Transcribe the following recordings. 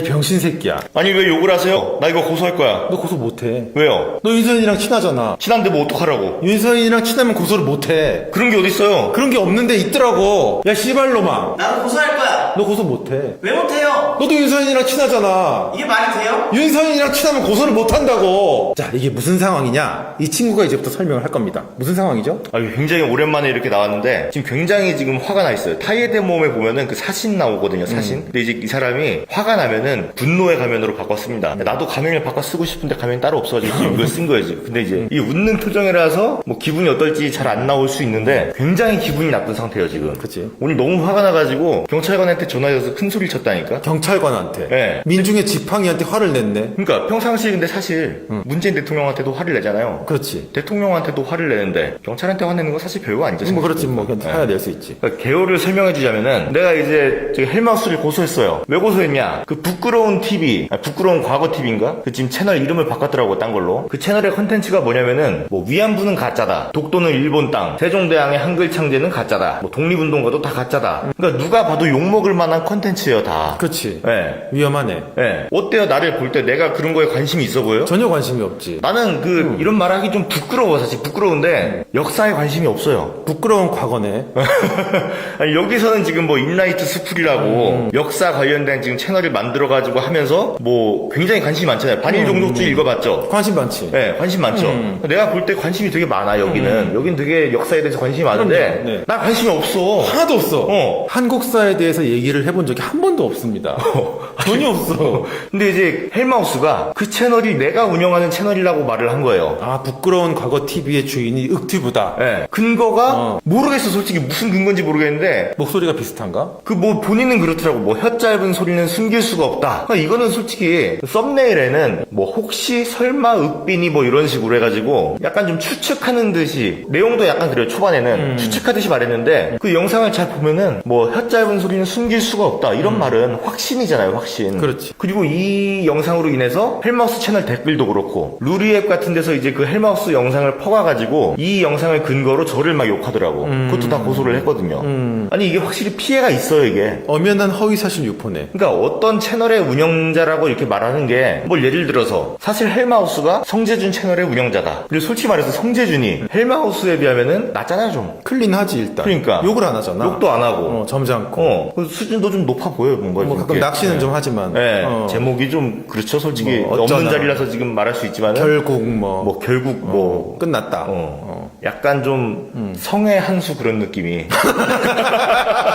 병신 새끼야. 아니 왜 욕을 하세요? 나 이거 고소할 거야. 너 고소 못해. 왜요? 너 윤서인이랑 친하잖아. 친한데 뭐 어떡하라고? 윤서인이랑 친하면 고소를 못해. 그런 게 어딨어요? 그런 게 없는데 있더라고. 야 씨발놈아. 나도 고소할 거야. 너 고소 못해. 왜 못해요? 너도 윤서인이랑 친하잖아. 이게 말이 돼요? 윤서인이랑 친하면 고소를 못한다고. 자, 이게 무슨 상황이냐? 이 친구가 이제부터 설명을 할 겁니다. 무슨 상황이죠? 굉장히 오랜만에 이렇게 나왔는데 지금 굉장히 지금 화가 나 있어요. 타이에드 몸에 보면은 그 사신 나오거든요. 사신. 근데 이제 이 사람이 화가 나면은 분노의 가면으로 바꿨습니다. 나도 가면을 바꿔 쓰고 싶은데 가면이 따로 없어가지고 지금 이걸 쓴 거예요. 근데 이제 이 웃는 표정이라서 뭐 기분이 어떨지 잘 안 나올 수 있는데 굉장히 기분이 나쁜 상태예요 지금. 그치. 오늘 너무 화가 나가지고 경찰관한테 전화해서 큰 소리를 쳤다니까. 경찰관한테. 네. 민중의 지팡이한테 화를 냈네. 그러니까 평상시에 근데 사실 문재인 대통령한테도 화를 내잖아요. 그렇지. 대통령한테도 화를 내는데 경찰한테 화내는 건 사실 별거 아니죠. 뭐 그렇지, 뭐 그냥 네. 화야 낼 수 있지. 그러니까 개요를 설명해주자면은 내가 이제 저기 헬마우스를 고소했어요. 왜 고소했냐? 그 부끄러운 TV, 부끄러운 과거 TV인가? 그 지금 채널 이름을 바꿨더라고 딴 걸로. 그 채널의 컨텐츠가 뭐냐면은 뭐 위안부는 가짜다, 독도는 일본 땅, 세종대왕의 한글 창제는 가짜다, 뭐 독립운동가도 다 가짜다. 그러니까 누가 봐도 욕먹을 만한 컨텐츠예요 다. 그렇지. 네. 위험하네. 네. 어때요? 나를 볼 때 내가 그런 거에 관심이 있어 보여요? 전혀 관심이 없지. 나는 이런 말 하기 좀 부끄러워, 사실. 부끄러운데, 역사에 관심이 없어요. 부끄러운 과거네. 아니, 여기서는 지금 뭐, 인라이트 스쿨이라고, 역사 관련된 지금 채널을 만들어가지고 하면서, 뭐, 굉장히 관심이 많잖아요. 반일종족주의 읽어봤죠? 관심 많지. 네, 관심 많죠. 내가 볼 때 관심이 되게 많아, 여기는. 여긴 되게 역사에 대해서 관심이 많은데, 그럼요. 네. 나 관심이 없어. 하나도 없어. 어. 한국사에 대해서 얘기를 해본 적이 한 번도 없습니다. 전혀 없어. 근데 이제, 헬마우스가 그 채널이 내가 운영하는 채널이라고 말을 한 거예요. 아, 부끄러운 과거 TV의 주인이 윽튜브다. 네. 근거가 모르겠어. 솔직히 무슨 근거인지 모르겠는데 목소리가 비슷한가? 그 뭐 본인은 그렇더라고. 뭐 혀 짧은 소리는 숨길 수가 없다. 그러니까 이거는 솔직히 썸네일에는 뭐 혹시 설마 윽빈이 뭐 이런 식으로 해가지고 약간 좀 추측하는 듯이 내용도 약간 그래요. 초반에는 추측하듯이 말했는데 그 영상을 잘 보면은 뭐 혀 짧은 소리는 숨길 수가 없다 이런 말은 확신이잖아요. 확신. 그렇지. 그리고 이 영상으로 인해서 헬마우스 채널 댓글도 그렇고 루리앱 같은 데서 이제 그 헬마우스 영상을 퍼가가지고 이 영상을 근거로 저를 막 욕하더라고. 그것도 다 고소를 했거든요. 아니 이게 확실히 피해가 있어요 이게. 엄연한 허위사실 유포네. 그러니까 어떤 채널의 운영자라고 이렇게 말하는 게 뭘 예를 들어서 사실 헬마우스가 성재준 채널의 운영자다. 그리고 솔직히 말해서 성재준이 헬마우스에 비하면은 낫잖아요 좀. 클린하지 일단. 그러니까. 욕을 안 하잖아. 욕도 안 하고. 점잖고. 그 수준도 좀 높아 보여요 뭔가. 뭐 가끔 이렇게. 낚시는 좀 하지만. 네, 제목이 좀 그렇죠 솔직히 뭐 어쩌나. 없는 자리라서 지금 말할 수 있지만 결국 결국 끝났다. 약간 좀 성의 한 수 그런 느낌이.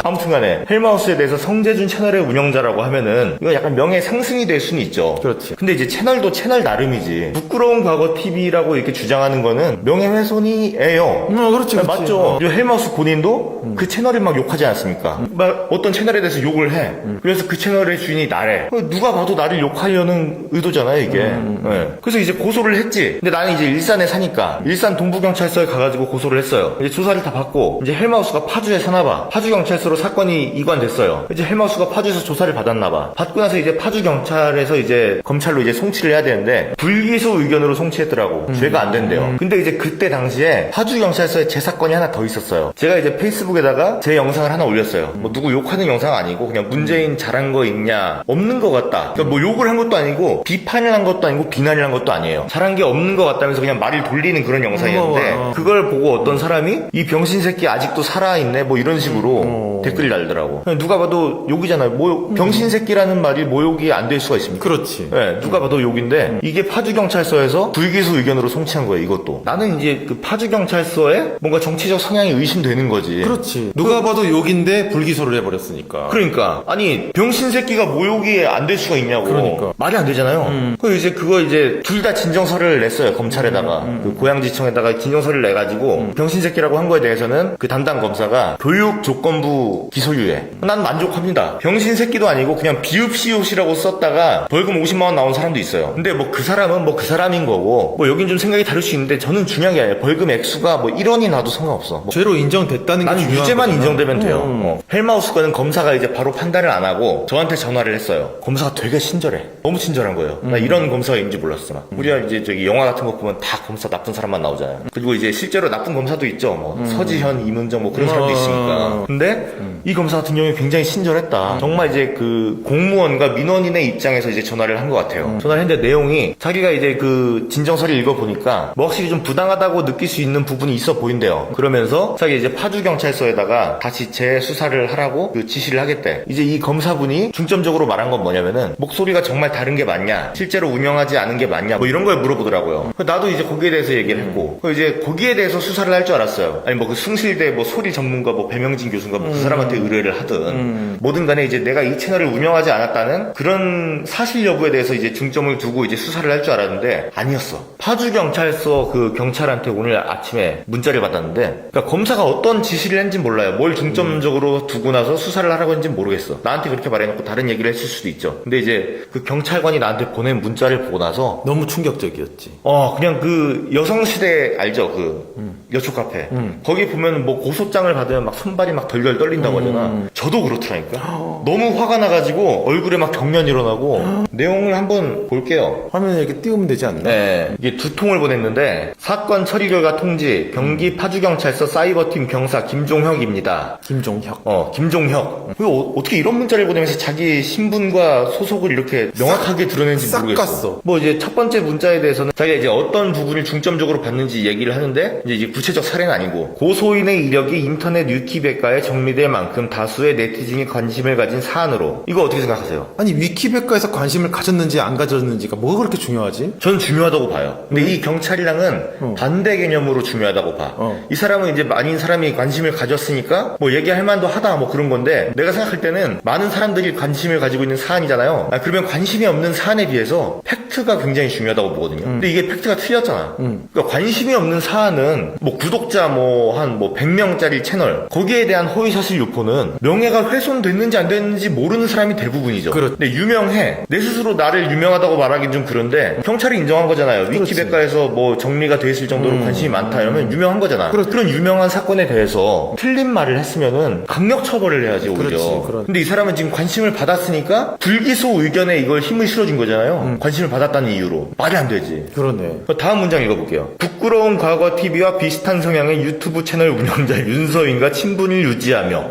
아무튼간에 헬마우스에 대해서 성재준 채널의 운영자라고 하면은 이거 약간 명예 상승이 될 수는 있죠. 그렇지. 근데 이제 채널도 채널 나름이지. 부끄러운 과거 TV라고 이렇게 주장하는 거는 명예훼손이에요. 그렇지, 그렇지. 맞죠. 그리고 헬마우스 본인도 그 채널을 막 욕하지 않습니까? 막 어떤 채널에 대해서 욕을 해. 그래서 그 채널의 주인이 나래. 누가 봐도 나를 욕하려는 의도잖아요 이게. 네. 그래서 이제 고소를 했지. 근데 나는 이제 일산에 사니까 일산 동부경찰서에 가가지고 고소를 했어요. 이제 조사를 다 받고 이제 헬마우스가 파주에 사나봐. 파주경찰서로 사건이 이관됐어요. 이제 헬마우스가 파주에서 조사를 받았나봐. 받고 나서 이제 파주경찰에서 이제 검찰로 이제 송치를 해야 되는데 불기소 의견으로 송치했더라고. 죄가 안 된대요. 근데 이제 그때 당시에 파주경찰서에 제 사건이 하나 더 있었어요. 제가 이제 페이스북에다가 제 영상을 하나 올렸어요. 뭐 누구 욕하는 영상 아니고 그냥 문재인 잘한 거 있냐 없는 것 같다. 그러니까 뭐 욕을 한 것도 아니고 비판을 한 것도 아니고 비난을 한 것도 아니에요. 잘한 게 없는 것 같다면서 그냥 말을 돌리는 그런 영상이었는데 그걸 보고 어떤 사람이 이 병신 새끼 아직도 살아있네 뭐 이런 식으로 댓글이 달더라고. 누가 봐도 욕이잖아요. 뭐 병신 새끼라는 말이 모욕이 안 될 수가 있습니까? 그렇지. 네, 누가 봐도 욕인데 이게 파주경찰서에서 불기소 의견으로 송치한 거예요. 이것도. 나는 이제 그 파주경찰서에 뭔가 정치적 성향이 의심되는 거지. 그렇지. 누가 봐도 욕인데 불기소를 해버렸으니까. 그러니까 아니 병신 새끼가 모욕이 안 될 수가 있냐고. 그러니까. 말이 안 되잖아요. 그래서 이제 그거 이제 둘 다 진정서를 냈어요. 검찰에다가 그 고양지청에다가 진정서를 내가지고 병신 새끼라고 한 거에 대해서는 그 담당 검사가 교육조건부 기소유예. 난 만족합니다. 병신 새끼도 아니고 그냥 비읍시옷이라고 썼다가 벌금 50만 원 나온 사람도 있어요. 근데 뭐 그 사람은 뭐 그 사람인 거고 뭐 여긴 좀 생각이 다를 수 있는데 저는 중요한 게 아니에요. 벌금 액수가 뭐 1원이 나도 상관없어. 뭐 죄로 인정됐다는 게 나는 중요한 유죄만 거잖아. 인정되면 돼요. 헬마우스 거는 검사가 이제 바로 판단을 안 하고 저한테 전화를 했어요. 검사가 되게 친절해. 너무 친절한 거예요. 나 이런 검사가 있는지 몰랐어. 우리가 이제 저기 영화 같은 거 보면 다 검사 나쁜 사람만 나오잖아요. 그리고 이제 실제로 나쁜 검사도 있죠. 뭐 서지현, 이문정 뭐 그런 사람도 있으니까. 근데 이 검사 같은 경우에 굉장히 친절했다. 정말 이제 그 공무원과 민원인의 입장에서 이제 전화를 한 것 같아요. 전화를 했는데 내용이 자기가 이제 그 진정서를 읽어보니까 뭐 확실히 좀 부당하다고 느낄 수 있는 부분이 있어 보인대요. 그러면서 자기 이제 파주경찰서에다가 다시 재수사를 하라고 그 지시를 하겠대. 이제 이 검사분이 중점적으로 말한 건 뭐냐면은 목소리가 정말 다른 게 맞냐, 실제로 운영하지 않은 게 맞냐, 뭐 이런 걸 물어보더라고요. 나도 이제 거기에 대해서 얘기를 했고, 이제 거기에 대해서 수사를 할 줄 알았어요. 아니 뭐 그 숭실대 뭐 소리 전문가 뭐 배명진 교수인가 뭐 그 사람한테 의뢰를 하든 뭐든 간에 이제 내가 이 채널을 운영하지 않았다는 그런 사실 여부에 대해서 이제 중점을 두고 이제 수사를 할 줄 알았는데 아니었어. 파주경찰서 그 경찰한테 오늘 아침에 문자를 받았는데, 그러니까 검사가 어떤 지시를 했는지 몰라요. 뭘 중점적으로 두고 나서 수사를 하라고 했는지 모르겠어. 나한테 그렇게 말해놓고 다른 얘기를 했을 수도 있죠. 근데 이제 그 경찰관이 나한테 보낸 문자를 보고 나서 너무 충격적이었지. 그냥 그 여성시대 알죠? 그 여초 카페. 거기 보면 뭐 고소장을 받으면 막 손발이 막 덜덜 떨린다고 하잖아. 저도 그렇더라니까. 너무 화가 나가지고 얼굴에 막 경련이 일어나고. 내용을 한번 볼게요. 화면에 이렇게 띄우면 되지 않나? 네. 이게 두 통을 보냈는데, 사건 처리 결과 통지, 경기 파주경찰서 사이버팀 병사 김종혁입니다. 김종혁. 김종혁. 왜 어떻게 이런 문자를 보내면서 자기 신분과 소속을 이렇게 명확하게 드러내는지 싹 모르겠어. 깠어. 뭐 이제 첫 번째 문자에 대해서는 자기가 이제 어떤 부분을 중점적으로 봤는지 얘기를 하는데, 이제 구체적 사례는 아니고, 고소인의 이력이 인터넷 위키백과에 정리될 만큼 다수의 네티즌이 관심을 가진 사안으로. 이거 어떻게 생각하세요? 아니 위키백과에서 관심을 가졌는지 안 가졌는지가 뭐가 그렇게 중요하지? 저는 중요하다고 봐요. 근데 이 경찰이랑은 반대 개념으로 중요하다고 봐. 이 사람은 이제 많은 사람이 관심을 가졌으니까 뭐 얘기할 만도 하다 뭐 그런 건데, 내가 생각할 때는 많은 사람들이 관심을 가지고 있는 사안이잖아요. 그러면 관심이 없는 사안에 비해서 팩트가 굉장히 중요하다고 보거든요. 근데 이게 팩트가 틀렸잖아. 그러니까 관심이 없는 사안은 뭐 구독자 뭐 한 뭐 100명짜리 채널, 거기에 대한 허위사실 유포는 명예가 훼손됐는지 안 됐는지 모르는 사람이 대부분이죠. 근데 유명해. 내 스스로 나를 유명하다고 말하긴 좀 그런데 경찰이 인정한 거잖아요. 위키백과에서 뭐 정리가 돼 있을 정도로 관심이 많다 이러면 유명한 거잖아. 그런 유명한 사건에 대해서 틀린 말을 했으면은 강력 처벌을 해야지 오히려. 근데 이 사람은 지금 관심을 받았으니까 불기소 의견에 이걸 힘을 실어준 거잖아요. 관심을 받았다는 이유로. 말이 안 되지. 그러네. 다음 문장 읽어볼게요. 부끄러운 과거 TV와 비슷한 성향의 유튜브 채널 운영자 윤서인과 친분을 유지하며.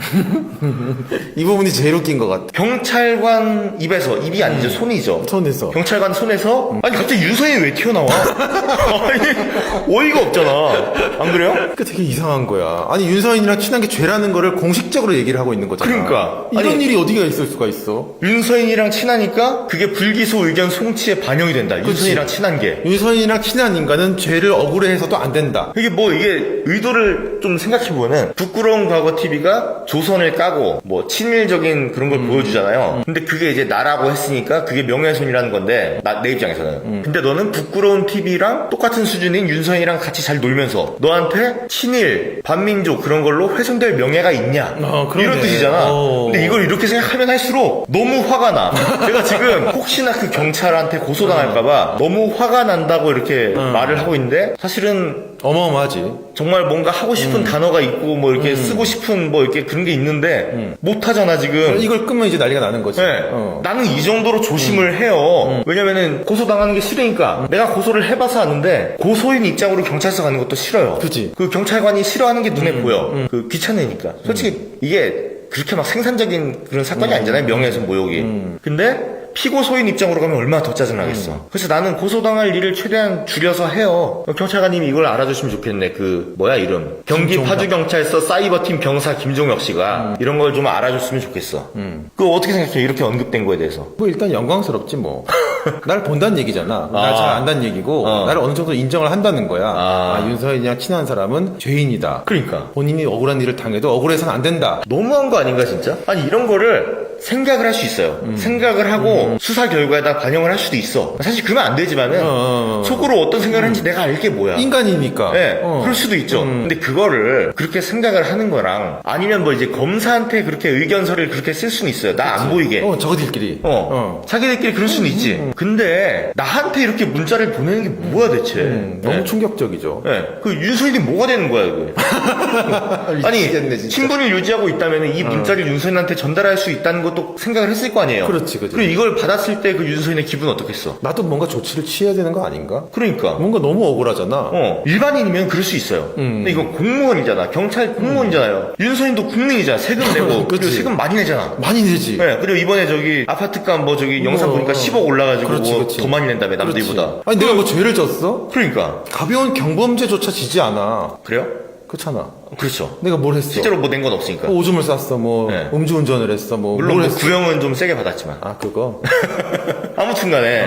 이 부분이 제일 웃긴 것 같아. 경찰관 입에서, 입이 아니죠, 손이죠. 손에서. 경찰관 손에서 아니 갑자기 윤서인이 왜 튀어나와? 아니 어이가 없잖아. 안 그래요? 그게 되게 이상한 거야. 아니 윤서인이랑 친한 게 죄라는 거를 공식적으로 얘기를 하고 있는 거잖아. 그러니까. 이런 아니, 일이 어디가 있을 수가 있어? 윤서인이랑 친하니까 그게 불기소 의견 송치에 반영이 된다. 윤서인이랑 친한 게. 윤서인이랑 친한 인간은 죄를 억울해해서도 안 된다. 이게 뭐 이게 의도를 좀 생각해보면은 부끄러운 과거 TV가 조선을 까고 뭐 친일적인 그런 걸 보여주잖아요. 근데 그게 이제 나라고 했으니까 그게 명예훼손이라는 건데 내 입장에서는. 근데 너는 부끄러운 TV랑 똑같은 수준인 윤서인이랑 같이 잘 놀면서 너한테 친일, 반민족 그런 걸로 훼손될 명예가 있냐? 이런 뜻이잖아. 근데 이걸 이렇게 생각하면 할수록 너무 화가 나. 내가 지금 혹시나 그 경찰한테 고소당할까봐 너무 화가 난다고 이렇게 말을 하고 있는데 사실은 어마어마하지. 정말 뭔가 하고 싶은 단어가 있고 뭐 이렇게 쓰고 싶은 뭐 이렇게 그런 게 있는데 못하잖아 지금. 이걸 끄면 이제 난리가 나는 거지. 네. 나는 이 정도로 조심을 해요. 왜냐면은 고소당하는 게 싫으니까. 내가 고소를 해봐서 아는데 고소인 입장으로 경찰서 가는 것도 싫어요. 그치. 그 경찰관이 싫어하는 게 눈에 보여. 그 귀찮으니까. 솔직히 이게 그렇게 막 생산적인 그런 사건이 아니잖아요. 명예훼손 모욕이. 근데 피고소인 입장으로 가면 얼마나 더 짜증나겠어. 그래서 나는 고소당할 일을 최대한 줄여서 해요. 경찰관님이 이걸 알아주시면 좋겠네. 그 뭐야 이름. 경기 파주경찰서 사이버팀 병사 김종혁 씨가 이런 걸 좀 알아줬으면 좋겠어. 그거 어떻게 생각해? 이렇게 언급된 거에 대해서. 뭐 일단 영광스럽지 뭐. 날 본다는 얘기잖아. 날 잘 안다는 얘기고 나를 어느 정도 인정을 한다는 거야. 윤서인이랑 친한 사람은 죄인이다. 그러니까 본인이 억울한 일을 당해도 억울해서는 안 된다. 너무한 거 아닌가 진짜? 아니 이런 거를 생각을 할 수 있어요. 생각을 하고 수사 결과에다 반영을 할 수도 있어. 사실 그러면 안 되지만은 속으로 어떤 생각을 하는지 내가 알 게 뭐야. 인간이니까. 네, 그럴 수도 있죠. 근데 그거를 그렇게 생각을 하는 거랑 아니면 뭐 이제 검사한테 그렇게 의견서를 그렇게 쓸 수는 있어요. 나 안 보이게. 저거들끼리. 자기들끼리 그럴 수는 있지. 근데 나한테 이렇게 문자를 보내는 게 뭐야 대체. 너무 충격적이죠. 네. 그 윤서인이 뭐가 되는 거야 이거. 아니 미치겠네, 진짜. 친분을 유지하고 있다면 이 문자를 윤서인한테 전달할 수 있다는 것도 생각을 했을 거 아니에요. 그렇지. 그리고 이걸 받았을 때 그 윤서인의 기분은 어떻겠어? 나도 뭔가 조치를 취해야 되는 거 아닌가? 그러니까. 뭔가 너무 억울하잖아. 일반인이면 그럴 수 있어요. 근데 이건 공무원이잖아. 경찰 공무원이잖아요. 윤서인도 국민이잖아. 세금 내고. 그리고 그치. 세금 많이 내잖아. 많이 내지. 네, 그리고 이번에 저기 아파트값 뭐 저기 영상 보니까 10억 올라가지고 그렇지, 뭐 그렇지. 더 많이 낸다며 그렇지. 남들보다. 아니 내가 뭐 죄를 졌어? 그러니까. 가벼운 경범죄조차 지지 않아. 그래요? 그렇잖아. 그렇죠. 내가 뭘 했어? 실제로 뭐 낸 건 없으니까. 뭐 오줌을 쌌어, 뭐 네. 음주운전을 했어, 뭐 물론 뭘 뭐 했어? 구형은 좀 세게 받았지만. 아 그거. 아무튼 간에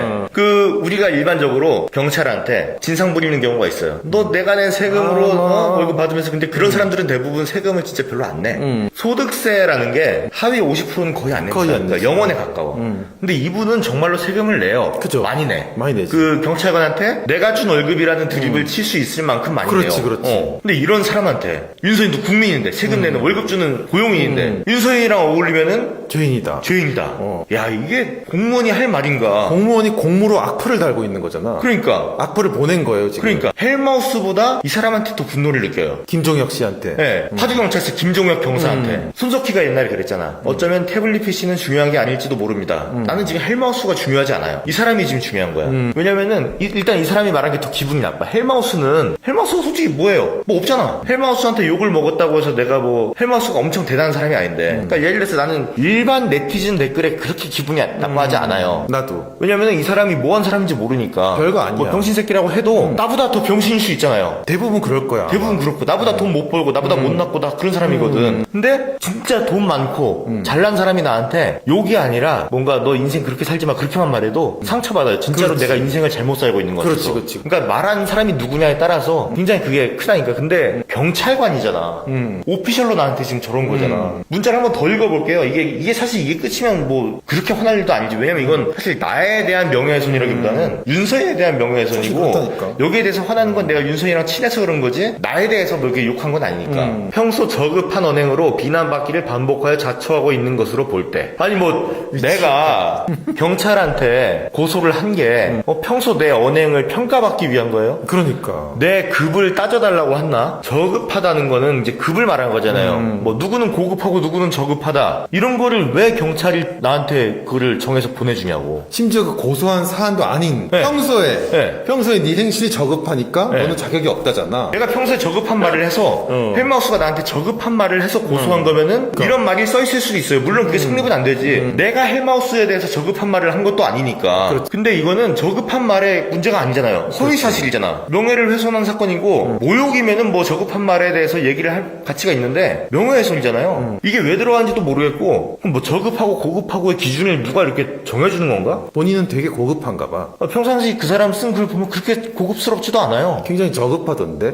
우리가 일반적으로 경찰한테 진상 부리는 경우가 있어요. 너 내가 낸 세금으로 월급 받으면서 근데 그런 사람들은 대부분 세금을 진짜 별로 안 내. 소득세라는 게 하위 50%는 거의 안 냅니다. 거의 안 그러니까 내지. 0원에 가까워. 근데 이분은 정말로 세금을 내요. 그죠. 많이 내. 많이 내지. 그 경찰관한테 내가 준 월급이라는 드립을 칠 수 있을 만큼 많이 그렇지, 내요. 그렇지. 근데 이런 사람한테 윤서인도 국민인데 세금 내는 월급 주는 고용인인데 윤서인이랑 어울리면은 죄인이다. 죄인이다. 야 이게 공무원이 할 말인가? 공무원이 공무로 악플을 달고 있는 거잖아. 그러니까 악플을 보낸 거예요 지금. 그러니까 헬마우스보다 이 사람한테 더 분노를 느껴요. 김종혁 씨한테. 네, 파주경찰서 김종혁 경사한테 손석희가 옛날에 그랬잖아. 어쩌면 태블릿 PC는 중요한 게 아닐지도 모릅니다. 나는 지금 헬마우스가 중요하지 않아요. 이 사람이 지금 중요한 거야. 왜냐면은 일단 이 사람이 말한 게 더 기분이 나빠. 헬마우스가 솔직히 뭐예요? 뭐 없잖아. 헬마우스한테 욕을 먹었다고 해서 내가 뭐 헬마우스가 엄청 대단한 사람이 아닌데. 그러니까 예를 들어서 나는 일반 네티즌 댓글에 그렇게 기분이 나빠하지 않아요. 나도. 왜냐면은 이 사람이 뭐한 사람인지 모르니까. 별거 아니야. 뭐 병신새끼라고 해도 나보다 더 병신일 수 있잖아요. 대부분 그럴 거야. 대부분 그렇고 나보다 돈 못 벌고 나보다 못났고 나 그런 사람이거든. 근데 진짜 돈 많고 잘난 사람이 나한테 욕이 아니라 뭔가 너 인생 그렇게 살지 마 그렇게만 말해도 상처받아요. 진짜로 그렇지. 내가 인생을 잘못 살고 있는 거죠. 그렇지. 그러니까 말하는 사람이 누구냐에 따라서 굉장히 그게 크다니까. 근데 경찰관이잖아. 오피셜로 나한테 지금 저런 거잖아. 문자를 한번 더 읽어볼게요. 이게 사실 이게 끝이면 뭐 그렇게 화날 일도 아니지. 왜냐면 이건 사실 나에 대한 명예훼손이라기보다는 윤서인에 대한 명예훼손이고 그렇다니까. 여기에 대해서 화나는 건 내가 윤서인이랑 친해서 그런 거지 나에 대해서 뭐 이렇게 욕한 건 아니니까. 평소 저급한 언행으로 비난받기를 반복하여 자초하고 있는 것으로 볼 때. 아니 뭐 내가 경찰한테 고소를 한 게 평소 내 언행을 평가받기 위한 거예요? 그러니까. 내 급을 따져달라고 했나? 저급하다는 거는 이제 급을 말하는 거잖아요. 뭐 누구는 고급하고 누구는 저급하다. 이런 거를 왜 경찰이 나한테 그걸 정해서 보내주냐고. 심지어 그 고소한 사안도 아닌 네. 평소에 네. 네 행실이 저급하니까 네. 너는 자격이 없다잖아. 내가 평소에 저급한 말을 해서 헬마우스가 나한테 저급한 말을 해서 고소한 거면은 이런 말이 써 있을 수도 있어요. 물론 그게 성립은 안 되지. 내가 헬마우스에 대해서 저급한 말을 한 것도 아니니까. 근데 이거는 저급한 말의 문제가 아니잖아요. 허위 사실이잖아. 명예를 훼손한 사건이고 모욕이면은 뭐 저급한 말에 대해서 얘기를 할 가치가 있는데 명예훼손이잖아요. 이게 왜 들어가는지도 모르겠고 그럼 뭐 저급하고 고급하고의 기준을 누가 이렇게 정해주는 건가? 본인은 되게 고급한가 봐. 평상시 그 사람 쓴 글 보면 그렇게 고급스럽지도 않아요. 굉장히 저급하던데.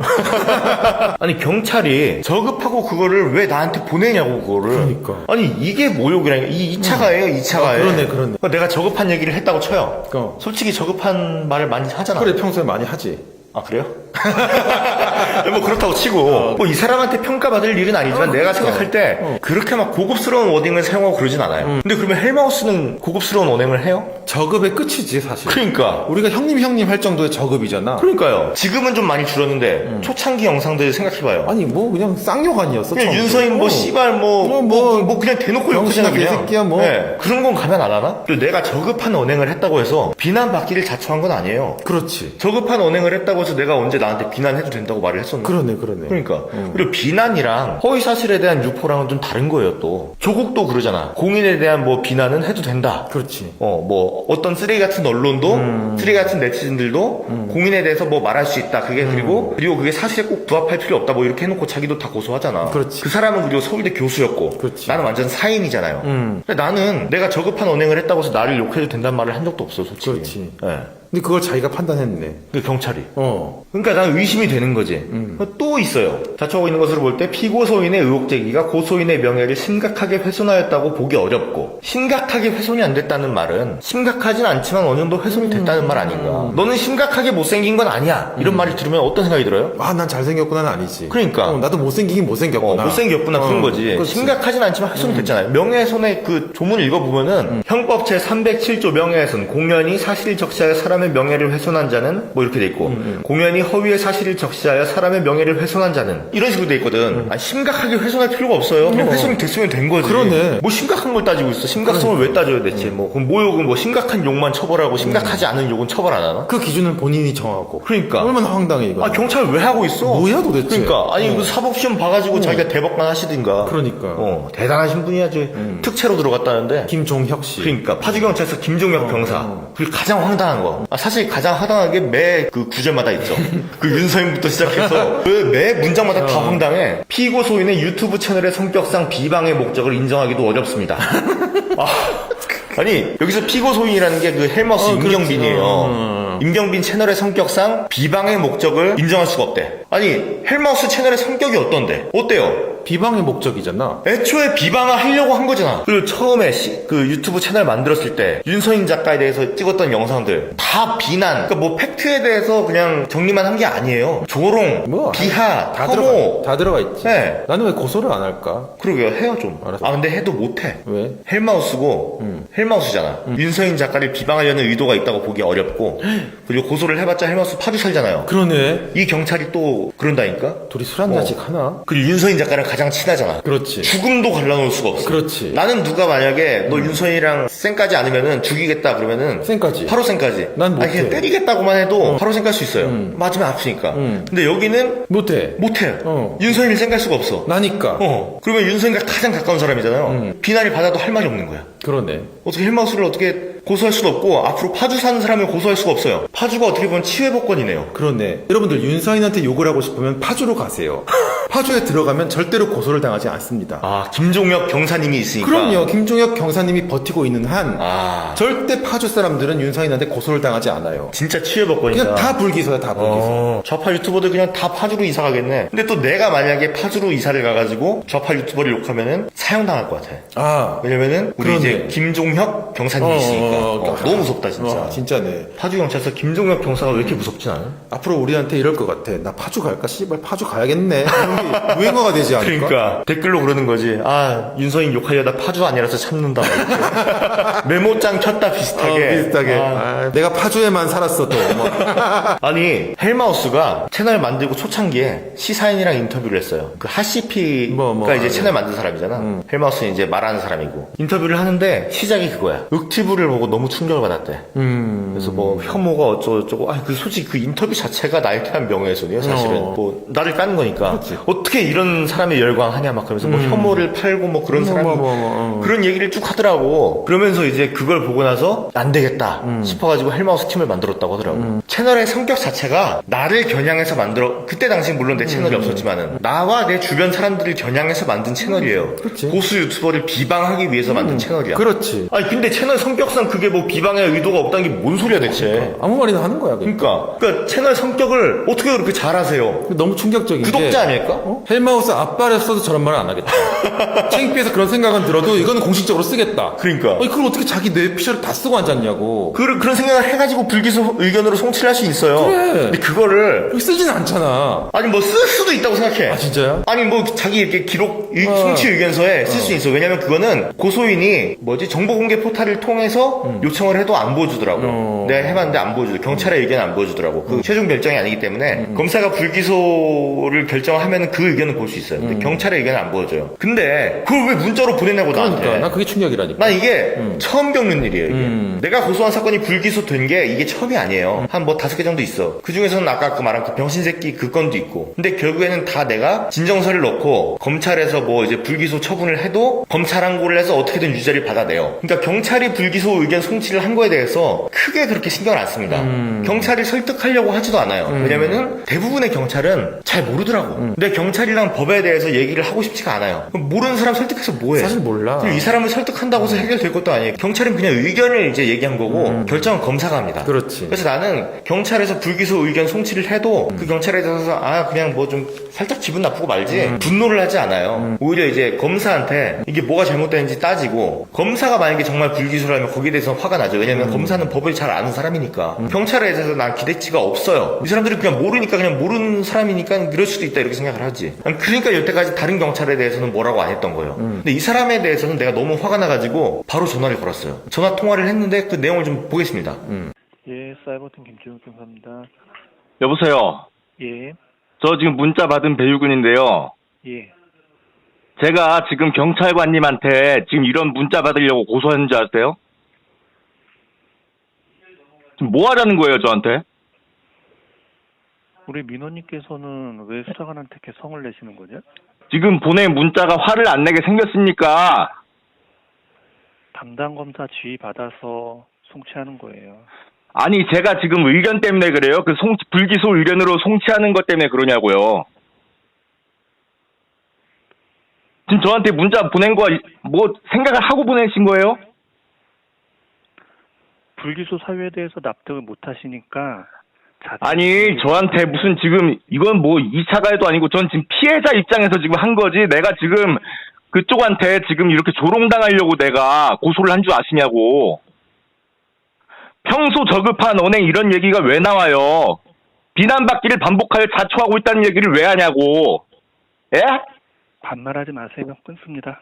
아니 경찰이 저급하고 그거를 왜 나한테 보내냐고 그거를. 그러니까. 아니 이게 모욕이라니까. 이 2차 가해요 2차 가해. 그러네. 내가 저급한 얘기를 했다고 쳐요. 솔직히 솔직히 저급한 말을 많이 하잖아. 그래 평소에 많이 하지. 아 그래요? 뭐 그렇다고 치고 뭐 이 사람한테 평가받을 일은 아니지만 내가 생각할 때 그렇게 막 고급스러운 워딩을 사용하고 그러진 않아요. 근데 그러면 헬마우스는 고급스러운 언행을 해요? 저급의 끝이지 사실. 그러니까 우리가 형님 할 정도의 저급이잖아. 그러니까요. 지금은 좀 많이 줄었는데 초창기 영상들 생각해봐요. 아니 뭐 그냥 쌍욕 아니었어. 그냥 처음부터. 윤서인 뭐 씨발 뭐 그냥 대놓고 욕하잖아 병신아, 그냥. 개새끼야, 뭐. 네. 그런 건 가면 안 하나? 또 내가 저급한 언행을 했다고 해서 비난받기를 자초한 건 아니에요. 그렇지. 저급한 언행을 했다고 해서 내가 언제 나한테 비난해도 된다고 말을 했었나? 그러네. 그러니까 그리고 비난이랑 허위 사실에 대한 유포랑은 좀 다른 거예요. 또 조국도 그러잖아. 공인에 대한 뭐 비난은 해도 된다. 그렇지. 뭐 어떤 쓰레기 같은 언론도 쓰레기 같은 네티즌들도 공인에 대해서 뭐 말할 수 있다. 그게 그리고 그게 사실에 꼭 부합할 필요 없다. 뭐 이렇게 해놓고 자기도 다 고소하잖아. 그렇지. 그 사람은 그리고 서울대 교수였고 그렇지. 나는 완전 사인이잖아요. 근데 나는 내가 저급한 언행을 했다고 해서 나를 욕해도 된다는 말을 한 적도 없어 솔직히. 그렇지. 네. 근데 그걸 자기가 판단했네. 그 경찰이. 어. 그러니까 난 의심이 되는 거지. 또 있어요. 자초하고 있는 것으로 볼 때 피고소인의 의혹 제기가 고소인의 명예를 심각하게 훼손하였다고 보기 어렵고 심각하게 훼손이 안 됐다는 말은 심각하진 않지만 어느 정도 훼손이 됐다는 말 아닌가. 너는 심각하게 못생긴 건 아니야. 이런 말을 들으면 어떤 생각이 들어요? 아, 난 잘생겼구나는 아니지. 그러니까. 나도 못생기긴 못생겼구나. 못생겼구나 그런 거지. 그렇지. 심각하진 않지만 훼손이 됐잖아요. 명예훼손의 그 조문을 읽어보면은 형법 제307조 명예훼손 공연히 사실 적시하여 사람 사람의 명예를 훼손한 자는 뭐 이렇게 돼 있고 공연히 허위의 사실을 적시하여 사람의 명예를 훼손한 자는 이런 식으로 돼 있거든. 아니, 심각하게 훼손할 필요가 없어요. 그냥 훼손이 됐으면 된 거지. 그러네. 뭐 심각한 걸 따지고 있어. 심각성을 왜 따져야 대체? 뭐 그럼 모욕은 뭐 심각한 욕만 처벌하고 심각하지 않은 욕은 처벌 안 하나? 그 기준은 본인이 정하고. 그러니까. 얼마나 황당해 이거. 아 경찰 왜 하고 있어? 뭐야 도대체. 그러니까 아니 그 사법시험 봐가지고 자기가 대법관 하시든가. 그러니까. 대단하신 분이야. 저 특채로 들어갔다는데. 김종혁 씨. 그러니까 파주경찰서 김종혁 병사. 그리고 가장 황당한 거. 사실 가장 황당한 게 매 그 구절마다 있죠. 그 윤서인부터 시작해서 그 매 문장마다 다 황당해. 피고 소인의 유튜브 채널의 성격상 비방의 목적을 인정하기도 어렵습니다. 아니 여기서 피고 소인이라는 게 그 헬머스 임경빈이에요. 임경빈 채널의 성격상 비방의 목적을 인정할 수가 없대. 아니 헬머스 채널의 성격이 어떤데? 어때요? 비방의 목적이잖아. 애초에 비방을 하려고 한 거잖아. 그리고 처음에 그 유튜브 채널 만들었을 때 윤서인 작가에 대해서 찍었던 영상들 다 비난. 그러니까 뭐 팩트에 대해서 그냥 정리만 한 게 아니에요. 조롱, 뭐, 비하, 다 혐오. 들어가 있지. 네. 나는 왜 고소를 안 할까? 그러게요. 해요 좀. 알았어. 근데 해도 못해. 왜? 헬마우스고 헬마우스잖아. 윤서인 작가를 비방하려는 의도가 있다고 보기 어렵고 그리고 고소를 해봤자 헬마우스 파주 살잖아요. 그러네. 이 경찰이 또 그런다니까. 둘이 술 한 잔씩 하나? 그리고 윤서인 작가랑 가장 친하잖아. 그렇지. 죽음도 갈라놓을 수가 없어. 그렇지. 나는 누가 만약에 너 윤서인이랑 쌩까지 않으면은 죽이겠다 그러면은 쌩까지. 바로 쌩까지. 난 못해. 그냥 때리겠다고만 해도 바로 쌩깔 수 있어요. 맞으면 아프니까. 근데 여기는 못해. 못해. 어. 윤서인을 쌩깔 수가 없어. 나니까. 그러면 윤서인과 가장 가까운 사람이잖아요. 비난을 받아도 할 말이 없는 거야. 그러네. 어떻게 헬마우스를 어떻게 고소할 수도 없고 앞으로 파주 사는 사람을 고소할 수가 없어요. 파주가 어떻게 보면 치외법권이네요. 그러네. 여러분들 윤서인한테 욕을 하고 싶으면 파주로 가세요. 파주에 들어가면 절대로 고소를 당하지 않습니다. 김종혁 경사님이 있으니까. 그럼요. 김종혁 경사님이 버티고 있는 한 절대 파주 사람들은 윤서인한테 고소를 당하지 않아요. 진짜 치외법권이다. 그냥 다 불기소야, 다 불기소. 좌파 유튜버들 그냥 다 파주로 이사 가겠네. 근데 또 내가 만약에 파주로 이사를 가가지고 좌파 유튜버를 욕하면은 사형당할 것 같아. 왜냐면은 우리 그러네. 이제 김종혁 경사님이 있으니까. 너무 무섭다 진짜. 진짜네. 파주 경찰서 김종혁 경사가 왜 이렇게 무섭지 않아? 앞으로 우리한테 이럴 것 같아. 나 파주 갈까? 씨발 파주 가야겠네. 이런 게 유행어가 되지 않을까? 그러니까 댓글로 그러는 거지. 윤서인 욕하려다 파주 아니라서 참는다. 메모장 켰다 비슷하게. 비슷하게. 내가 파주에만 살았어 또. 아니 헬마우스가 채널 만들고 초창기에 시사인이랑 인터뷰를 했어요. 그 하시피가 이제 채널 만든 사람이잖아. 헬마우스는 이제 말하는 사람이고 인터뷰를 하는데 시작이 그거야. 윽티브를 보고 너무 충격을 받았대. 그래서 뭐 혐오가 어쩌고저쩌고. 그 솔직히 그 인터뷰 자체가 나에 대한 명예훼손이에요 사실은. 뭐 나를 까는 거니까. 그렇지. 어떻게 이런 사람의 열광하냐 막 그러면서 뭐 혐오를 팔고 뭐 그런 사람 그런 얘기를 쭉 하더라고. 그러면서 이제 그걸 보고 나서 안 되겠다 싶어가지고 헬마우스 팀을 만들었다고 하더라고. 채널의 성격 자체가 나를 겨냥해서 그때 당시 물론 내 채널이 없었지만은 나와 내 주변 사람들을 겨냥해서 만든 채널이에요. 그렇지. 보수 유튜버를 비방하기 위해서 만든 채널이야. 그렇지. 아니 근데 채널 성격상 그게 뭐 비방의 의도가 없다는 게 뭔 소리야 대체. 아무 말이나 하는 거야. 그러니까 채널 성격을 어떻게 그렇게 잘하세요? 너무 충격적인 게 구독자 아닐까? 헬마우스 앞발했어도 저런 말은 안 하겠다. 창피해서 그런 생각은 들어도 이거는 공식적으로 쓰겠다. 그러니까. 그걸 어떻게 자기 뇌 피셜을 다 쓰고 앉았냐고. 그런 생각을 해가지고 불기소 의견으로 송치를 할 수 있어요. 그래. 근데 그거를 쓰진 않잖아. 아니 뭐 쓸 수도 있다고 생각해. 진짜요? 아니 뭐 자기 이렇게 기록 송치 의견서에 쓸 수 있어. 왜냐면 그거는 고소인이 정보공개 포탈을 통해서 요청을 해도 안 보여주더라고. 내가 해봤는데 안 보여주더라고. 경찰의 의견 안 보여주더라고. 그 최종 결정이 아니기 때문에 검사가 불기소를 결정하면 그 의견은 볼 수 있어요. 근데 경찰의 의견은 안 보여줘요. 근데 그걸 왜 문자로 보내냐고 나한테. 그러니까 난 그게 충격이라니까. 난 이게 처음 겪는 일이에요. 이게. 내가 고소한 사건이 불기소된 게 이게 처음이 아니에요. 한 뭐 5개 정도 있어. 그 중에서는 아까 말한 그 병신새끼 그 건도 있고. 근데 결국에는 다 내가 진정서를 넣고 검찰에서 뭐 이제 불기소 처분을 해도 검찰 항고를 해서 어떻게든 유죄를 받아내요. 그러니까 경찰이 불기소 의견 송치를 한 거에 대해서 크게 그렇게 신경을 안 씁니다. 경찰이 설득하려고 하지도 않아요. 왜냐면은 대부분의 경찰은 잘 모르더라고. 근데 경찰이랑 법에 대해서 얘기를 하고 싶지가 않아요. 그럼 모르는 사람 설득해서 뭐해? 사실 몰라. 이 사람을 설득한다고 해서 해결될 것도 아니에요. 경찰은 그냥 의견을 이제 얘기한 거고 결정은 검사가 합니다. 그렇지. 그래서 나는 경찰에서 불기소 의견 송치를 해도 그 경찰에 대해서 그냥 뭐 좀 살짝 기분 나쁘고 말지 분노를 하지 않아요. 오히려 이제 검사한테 이게 뭐가 잘못되는지 따지고 검사가 만약에 정말 불기소를 하면 거기에 대해서 화가 나죠. 왜냐면 검사는 법을 잘 아는 사람이니까. 경찰에 대해서 난 기대치가 없어요. 이 사람들이 그냥 모르니까 그냥 모르는 사람이니까 이럴 수도 있다 이렇게 생각을 하지. 그러니까 여태까지 다른 경찰에 대해서는 뭐라고 안 했던 거예요. 근데 이 사람에 대해서는 내가 너무 화가 나가지고 바로 전화를 걸었어요. 전화 통화를 했는데 그 내용을 좀 보겠습니다. 예, 사이버 사이버팀 김주영 경사입니다. 여보세요. 예, 저 지금 문자 받은 배유근인데요. 예. 제가 지금 경찰관님한테 지금 이런 문자 받으려고 고소하는 줄 아세요? 지금 뭐 하자는 거예요, 저한테? 우리 민호님께서는 왜 수사관한테 이렇게 성을 내시는 거죠? 지금 보낸 문자가 화를 안 내게 생겼습니까? 담당 검사 지휘 받아서 송치하는 거예요. 아니, 제가 지금 의견 때문에 그래요? 그 불기소 의견으로 송치하는 것 때문에 그러냐고요. 지금 저한테 문자 보낸 거 뭐 생각을 하고 보내신 거예요? 불기소 사유에 대해서 납득을 못 하시니까 아니, 저한테 무슨 지금 이건 뭐 2차 가해도 아니고 전 지금 피해자 입장에서 지금 한 거지. 내가 지금 그쪽한테 지금 이렇게 조롱당하려고 내가 고소를 한 줄 아시냐고. 평소 저급한 언행 이런 얘기가 왜 나와요? 비난받기를 반복하여 자초하고 있다는 얘기를 왜 하냐고. 예? 반말하지 마세요. 끊습니다.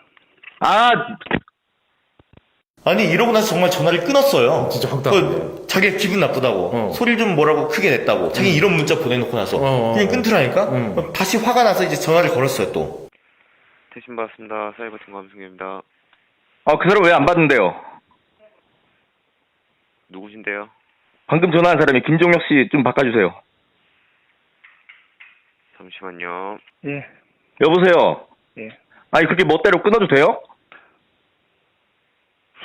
아니 이러고 나서 정말 전화를 끊었어요. 진짜 황당하네. 자기가 기분 나쁘다고 소리를 좀 뭐라고 크게 냈다고 자기 이런 문자 보내놓고 나서 그냥 끊더라니까. 다시 화가 나서 이제 전화를 걸었어요 또. 대신 받았습니다. 사이버팀 감승입니다. 그 사람 왜 안 받는데요? 누구신데요? 방금 전화한 사람이 김종혁 씨 좀 바꿔주세요. 잠시만요. 예, 여보세요? 예. 아니, 그렇게 멋대로 끊어도 돼요?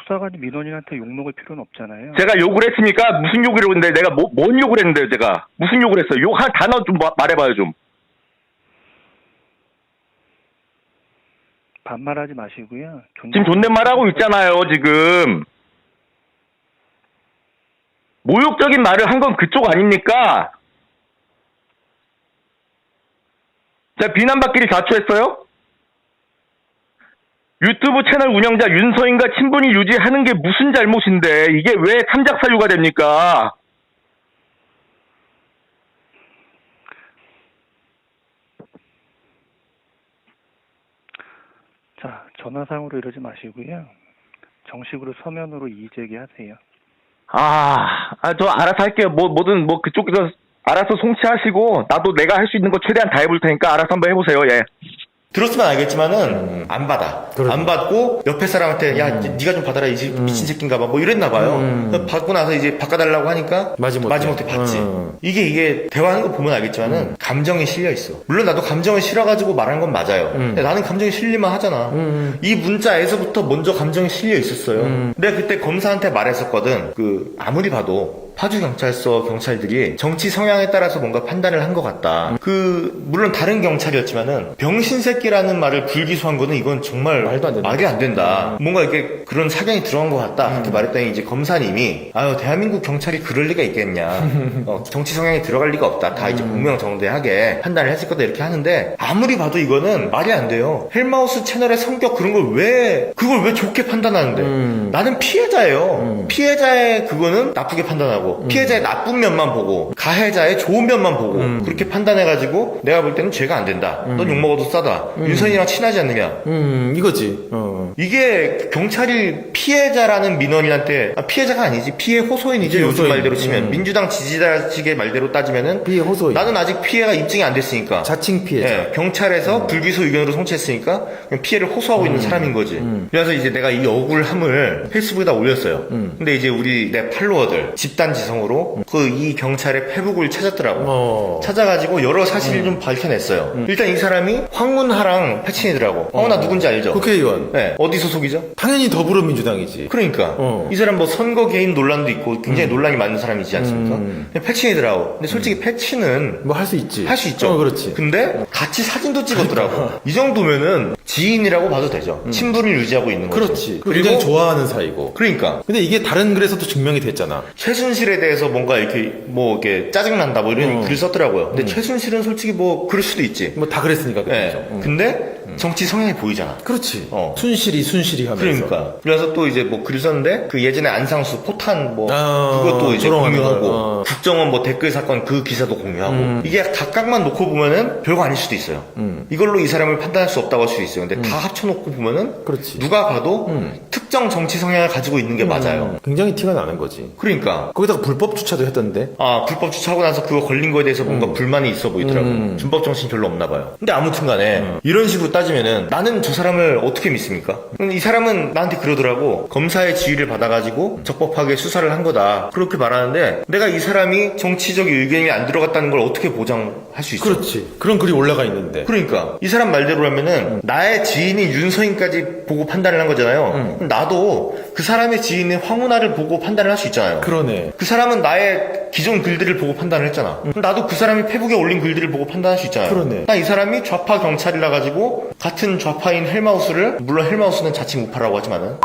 수사관이 민원인한테 욕먹을 필요는 없잖아요. 제가 욕을 했습니까? 무슨 욕을 했는데 내가 뭔 욕을 했는데요, 제가? 무슨 욕을 했어요? 욕 한 단어 좀 말해봐요, 좀. 반말하지 마시고요. 지금 존댓말하고 있잖아요, 지금. 모욕적인 말을 한 건 그쪽 아닙니까? 제가 비난받기를 자초했어요? 유튜브 채널 운영자 윤서인과 친분이 유지하는 게 무슨 잘못인데 이게 왜 참작사유가 됩니까? 자, 전화상으로 이러지 마시고요. 정식으로 서면으로 이의 제기하세요. 저 알아서 할게요. 뭐든 그쪽에서 알아서 송치하시고 나도 내가 할 수 있는 거 최대한 다 해볼 테니까 알아서 한번 해보세요. 예. 들었으면 알겠지만은 안 받아. 그러네. 안 받고 옆에 사람한테 야 네가 좀 받아라 이 미친 새끼인가 봐 뭐 이랬나 봐요. 받고 나서 이제 바꿔달라고 하니까 마지못해 받지. 이게 대화하는 거 보면 알겠지만은 감정이 실려 있어. 물론 나도 감정이 실어가지고 말한 건 맞아요. 근데 나는 감정이 실리만 하잖아. 이 문자에서부터 먼저 감정이 실려 있었어요. 내가 그때 검사한테 말했었거든. 아무리 봐도 파주 경찰서 경찰들이 정치 성향에 따라서 뭔가 판단을 한 것 같다. 물론 다른 경찰이었지만은 병신새끼라는 말을 불기소한 거는 이건 정말 말도 안 된다. 말이 안 된다. 뭔가 이렇게 그런 사견이 들어간 것 같다. 그렇게 말했더니 이제 검사님이 대한민국 경찰이 그럴 리가 있겠냐. 정치 성향이 들어갈 리가 없다. 다 이제 공명정대하게 판단을 했을 거다 이렇게 하는데 아무리 봐도 이거는 말이 안 돼요. 헬마우스 채널의 성격 그런 걸 왜 좋게 판단하는데 나는 피해자예요. 피해자의 그거는 나쁘게 판단하고 피해자의 나쁜 면만 보고 가해자의 좋은 면만 보고 그렇게 판단해가지고 내가 볼 때는 죄가 안 된다. 넌 욕먹어도 싸다. 윤선이랑 친하지 않느냐. 이거지. 이게 경찰이 피해자라는 민원인한테 피해자가 아니지 피해 호소인이지 요즘 호소인. 말대로 치면 민주당 지지자 측의 말대로 따지면은 피해 호소인. 나는 아직 피해가 입증이 안 됐으니까 자칭 피해자. 예, 경찰에서 불기소 의견으로 송치했으니까 그냥 피해를 호소하고 있는 사람인 거지. 그래서 이제 내가 이 억울함을 페이스북에다 올렸어요. 근데 이제 내 팔로워들 집단 지성으로 이 경찰의 페북을 찾았더라고. 찾아가지고 여러 사실을 좀 밝혀냈어요. 일단 이 사람이 황문하랑 패친이더라고. 황문하 누군지 알죠? 국회의원. 네, 어디 소속이죠? 당연히 더불어민주당이지. 그러니까 이 사람 뭐 선거 개인 논란도 있고 굉장히 논란이 많은 사람이지 않습니까? 근데 패친이더라고. 근데 솔직히 패친은 뭐 할 수 있지. 할 수 있죠. 그렇지. 근데 같이 사진도 찍었더라고. 이 정도면은 지인이라고 봐도 되죠. 친분을 유지하고 있는 거죠. 그렇지. 굉장히 좋아하는 사이고. 그러니까 근데 이게 다른 글에서도 증명이 됐잖아. 최순실에 대해서 뭔가 이렇게 짜증난다 뭐 이런 글을 썼더라고요. 근데 최순실은 솔직히 뭐 그럴 수도 있지. 뭐 다 그랬으니까 네. 그렇죠. 근데 정치 성향이 보이잖아. 그렇지. 어. 순실이 하면서. 그러니까. 그래서 또 이제 뭐 글을 썼는데 그 예전에 안상수 포탄 뭐 그것도 이제 조롱하는 공유하고 거. 국정원 뭐 댓글 사건 그 기사도 공유하고 이게 각각만 놓고 보면은 별거 아닐 수도 있어요. 이걸로 이 사람을 판단할 수 없다고 할 수 있어요. 근데 다 합쳐놓고 보면은 그렇지. 누가 봐도 특 특정 정치 성향을 가지고 있는 게 맞아요. 굉장히 티가 나는 거지. 그러니까 거기다가 불법 주차도 했던데. 불법 주차하고 나서 그거 걸린 거에 대해서 뭔가 불만이 있어 보이더라고. 준법 정신이 별로 없나 봐요. 근데 아무튼 간에 이런 식으로 따지면은 나는 저 사람을 어떻게 믿습니까? 이 사람은 나한테 그러더라고. 검사의 지휘를 받아가지고 적법하게 수사를 한 거다. 그렇게 말하는데 내가 이 사람이 정치적 의견이 안 들어갔다는 걸 어떻게 보장할 수 있어? 그렇지. 그런 글이 올라가 있는데. 그러니까 이 사람 말대로라면은 나의 지인이 윤서인까지 보고 판단을 한 거잖아요. 그럼 나도 그 사람의 지인인 황운하를 보고 판단을 할 수 있잖아요. 그러네. 그 사람은 나의 기존 글들을 보고 판단을 했잖아. 그럼 나도 그 사람이 페북에 올린 글들을 보고 판단할 수 있잖아요. 그러네. 나 이 사람이 좌파 경찰이라 가지고 같은 좌파인 헬마우스를, 물론 헬마우스는 자칭 우파라고 하지만은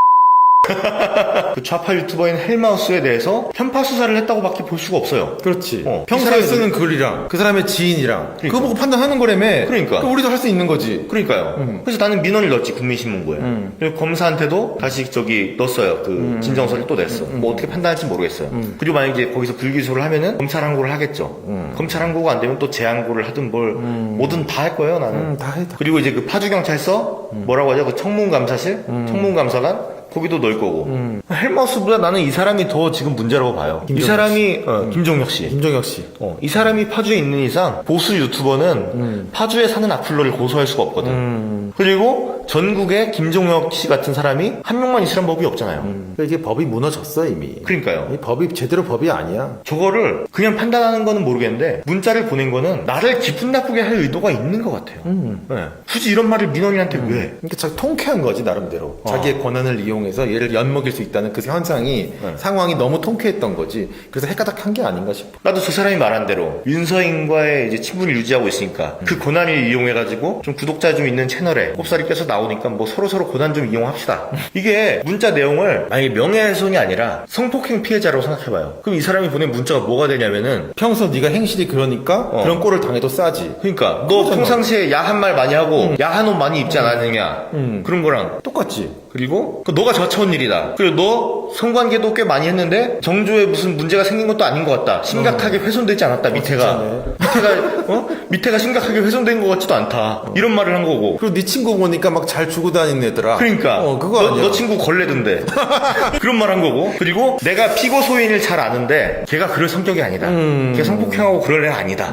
그 좌파 유튜버인 헬마우스에 대해서 편파 수사를 했다고밖에 볼 수가 없어요. 그렇지. 그 평소에 사람이- 쓰는 글이랑 그 사람의 지인이랑 그거 그러니까. 보고 판단하는 거라며. 그러니까. 그럼 우리도 할 수 있는 거지. 그러니까요. 그래서 나는 민원을 넣었지, 국민신문고에. 그리고 검사한테도 다시 넣었어요. 그 진정서를 또 냈어. 뭐 어떻게 판단할지 모르겠어요. 그리고 만약에 이제 거기서 불기소를 하면은 검찰 항고를 하겠죠. 검찰 항고가 안 되면 또 재항고를 하든 뭐든 다 할 거예요, 나는. 다 해. 다. 그리고 이제 그 파주경찰서 뭐라고 하죠? 그 청문감사실? 청문감사관? 거기도 넣을 거고. 헬마우스보다 나는 이 사람이 더 지금 문제라고 봐요. 이 김종혁 사람이 김종혁 씨. 김정혁 씨. 이 사람이 파주에 있는 이상 보수 유튜버는 파주에 사는 악플러를 고소할 수가 없거든. 그리고 전국에 김종혁 씨 같은 사람이 한 명만 있으란 법이 없잖아요. 그러니까 이게 법이 무너졌어 이미. 그러니까요. 이 법이 제대로 법이 아니야. 저거를 그냥 판단하는 거는 모르겠는데 문자를 보낸 거는 나를 기분 나쁘게 할 의도가 있는 것 같아요. 네. 굳이 이런 말을 민원인한테 왜? 그러니까 자기 통쾌한 거지 나름대로. 자기의 권한을 이용해서 얘를 엿먹일 수 있다는 그 현상이 상황이 너무 통쾌했던 거지. 그래서 헷가닥한 게 아닌가 싶어. 나도 저 사람이 말한 대로 윤서인과의 이제 친분을 유지하고 있으니까 그 권한을 이용해가지고 좀 구독자 좀 있는 채널에 꼽살이 껴서 나오니까 뭐 서로 권한 좀 이용합시다. 이게 문자 내용을 만약에 명예훼손이 아니라 성폭행 피해자라고 생각해봐요. 그럼 이 사람이 보낸 문자가 뭐가 되냐면은 평소 네가 행실이 그러니까 그런 꼴을 당해도 싸지. 그러니까 너 그거잖아. 평상시에 야한 말 많이 하고 야한 옷 많이 입지 않았느냐 그런 거랑 똑같지. 그리고 너가 저쳐온 일이다. 그리고 너 성관계도 꽤 많이 했는데 정조에 무슨 문제가 생긴 것도 아닌 것 같다. 심각하게 훼손되지 않았다. 밑에가 심각하게 훼손된 것 같지도 않다. 이런 말을 한 거고. 그리고 네 친구 보니까 막 잘 주고 다니는 애더라. 그러니까 그거 아니야. 너 친구 걸레던데. 그런 말 한 거고. 그리고 내가 피고 소인을 잘 아는데 걔가 그럴 성격이 아니다. 걔 성폭행하고 그럴 애 아니다.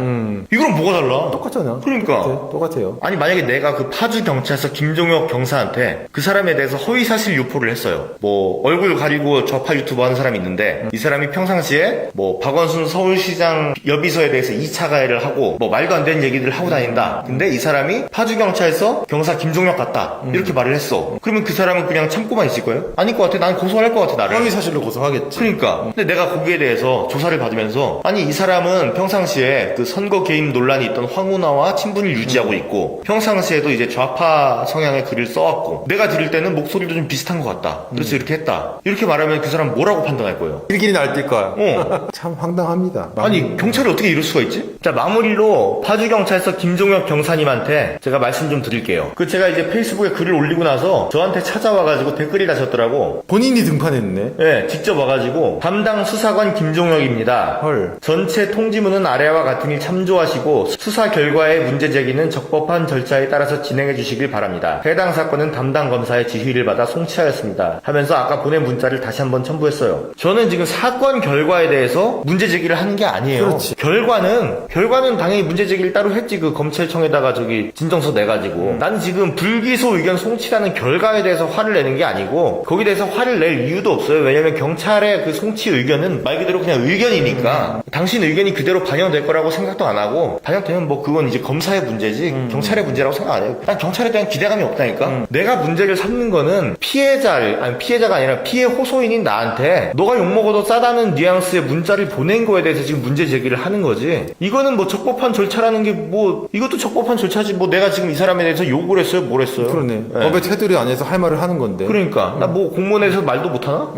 이거랑 뭐가 달라? 똑같잖아. 그러니까. 똑같아요. 아니 만약에 내가 그 파주 경찰서 김종혁 경사한테 그 사람에 대해서 허위사실 유포를 했어요. 뭐 얼굴 가리고 좌파 유튜버 하는 사람이 있는데 이 사람이 평상시에 뭐 박원순 서울시장 여비서에 대해서 2차 가해를 하고 뭐 말도 안 되는 얘기들을 하고 다닌다. 근데 이 사람이 파주 경찰서 경사 김종혁 같다. 이렇게 말을 했어. 그러면 그 사람은 그냥 참고만 있을 거예요? 아닐 것 같아. 난 고소할 것 같아 나를. 허위 사실로 고소하겠지. 그러니까. 근데 내가 거기에 대해서 조사를 받으면서 아니 이 사람은 평상시에 그 선거 개입 논란이 있던 황운하와 친분을 유지하고 있고 평상시에도 이제 좌파 성향의 글을 써왔고 내가 들을 때는 목소리도 좀 비슷한 것 같다. 그래서 이렇게 했다. 이렇게 말하면 그 사람 뭐라고 판단할 거예요? 일길이 날뛸 거야. 어. 참 황당합니다. 아니 경찰이 어떻게 이럴 수가 있지? 자 마무리로 파주경찰서 김종혁 경사님한테 제가 말씀 좀 드릴게요. 그 제가 이제 페이스북에 글을 올리고 나서 저한테 찾아와가지고 댓글이 다셨더라고. 본인이 등판했네. 네, 직접 와가지고 담당 수사관 김종혁입니다. 헐. 전체 통지문은 아래와 같으니 참조하시고 수사 결과의 문제 제기는 적법한 절차에 따라서 진행해 주시길 바랍니다. 해당 사건은 담당 검사의 지휘를 받아 송치하였습니다. 하면서 아까 보낸 문자를 다시 한번 첨부했어요. 저는 지금 사건 결과에 대해서 문제 제기를 하는 게 아니에요. 그렇지. 결과는 당연히 문제 제기를 따로 했지. 그 검찰청에다가 진정서 내가지고. 나는 지금 불기소 의견 송치라는 결과에 대해서 화를 내는 게 아니고 거기에 대해서 화를 낼 이유도 없어요. 왜냐면 경찰의 그 송치 의견은 말 그대로 그냥 의견이니까 당신 의견이 그대로 반영될 거라고 생각도 안 하고 반영되면 뭐 그건 이제 검사의 문제지 경찰의 문제라고 생각 안 해요. 난 경찰에 대한 기대감이 없다니까. 내가 문제를 삼는 거는 피해자가 아니라 피해 호소인인 나한테 너가 욕먹어도 싸다는 뉘앙스의 문자를 보낸 거에 대해서 지금 문제 제기를 하는 거지. 이거는 뭐 적법한 절차라는 게 뭐 이것도 적법한 절차지. 뭐 내가 지금 이 사람에 대해서 욕을 했어요? 뭘 했어요? 그러네. 법의 테두리 안에서 할 말을 하는 건데. 그러니까 나 뭐 공무원에서 말도 못하나?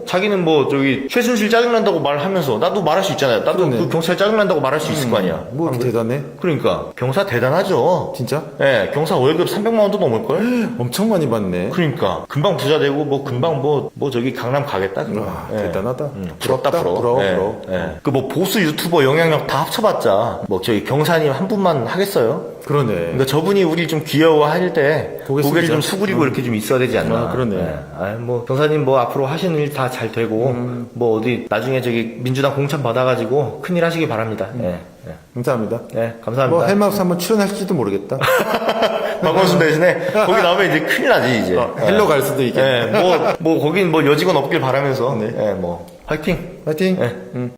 자기는 뭐 최순실 짜증난다고 말하면서 나도 말할 수 있잖아요. 나도 그러네. 그 경찰 짜증난다고 말할 수 있을 거 아니야. 뭐 이렇게 대단해? 그러니까 경사 대단하죠. 진짜? 예, 경사 월급 300만 원도 넘을걸? 엄청 많이 받네. 그러니까 그러니까 금방 부자 되고 뭐 금방 뭐 저기 강남 가겠다. 그럼. 와, 예. 대단하다. 부럽다, 부러워. 부러워. 그 뭐 보수 유튜버 영향력 다 합쳐봤자 뭐 저희 경사님 한 분만 하겠어요. 그러네. 그러니까 저분이 우리 좀 귀여워할 때 고개 고개를 숙이자. 좀 수그리고 이렇게 좀 있어야 되지 않나. 아, 그러네. 뭐 경사님 뭐 앞으로 하시는 일 다 잘 되고 뭐 어디 나중에 저기 민주당 공천 받아가지고 큰일 하시기 바랍니다. 감사합니다. 감사합니다. 뭐 헬마우스 한번 출연할지도 모르겠다. 박원순 대신에 거기 나오면 이제 큰일 나지 이제. 헬로 갈 수도 있겠네. 뭐 거긴 뭐 여직원 없길 바라면서. 뭐 화이팅. 파이팅.